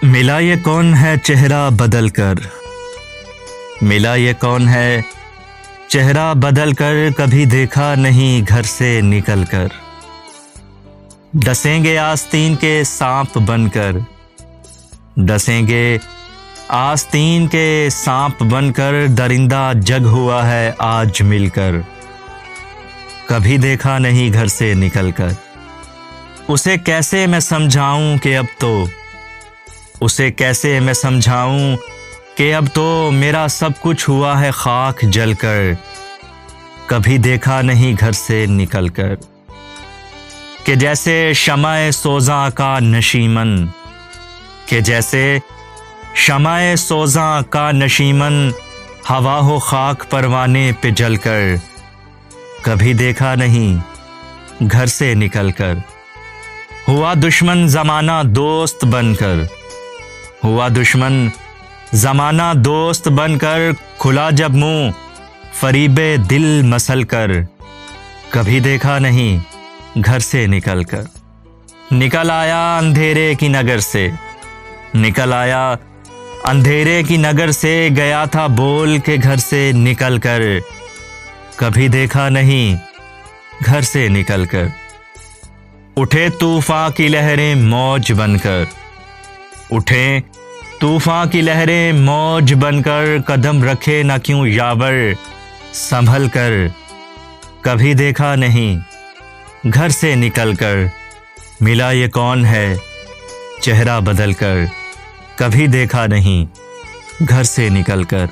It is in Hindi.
मिला ये कौन है चेहरा बदल कर, मिला ये कौन है चेहरा बदल कर, कभी देखा नहीं घर से निकल कर। डसेंगे आस्तीन के सांप बनकर, डसेंगे आस्तीन के सांप बनकर, दरिंदा जग हुआ है आज मिलकर, कभी देखा नहीं घर से निकल कर। उसे कैसे मैं समझाऊं कि अब तो, उसे कैसे मैं समझाऊं कि अब तो मेरा सब कुछ हुआ है खाक जलकर, कभी देखा नहीं घर से निकल कर। कि जैसे शमाए सोजा का नशीमन, कि जैसे शमाए सोजा का नशीमन, हवा हो खाक परवाने पे जलकर, कभी देखा नहीं घर से निकल कर। हुआ दुश्मन ज़माना दोस्त बनकर, हुआ दुश्मन ज़माना दोस्त बनकर, खुला जब मुँह फरीबे दिल मसल कर, कभी देखा नहीं घर से निकल कर। निकल आया अंधेरे की नगर से, निकल आया अंधेरे की नगर से, गया था बोल के घर से निकल कर, कभी देखा नहीं घर से निकल कर। उठे तूफान की लहरें मौज बनकर, उठे तूफान की लहरें मौज बनकर, कदम रखे न क्यों यावर संभल कर, कभी देखा नहीं घर से निकल कर। मिला ये कौन है चेहरा बदल कर, कभी देखा नहीं घर से निकल कर।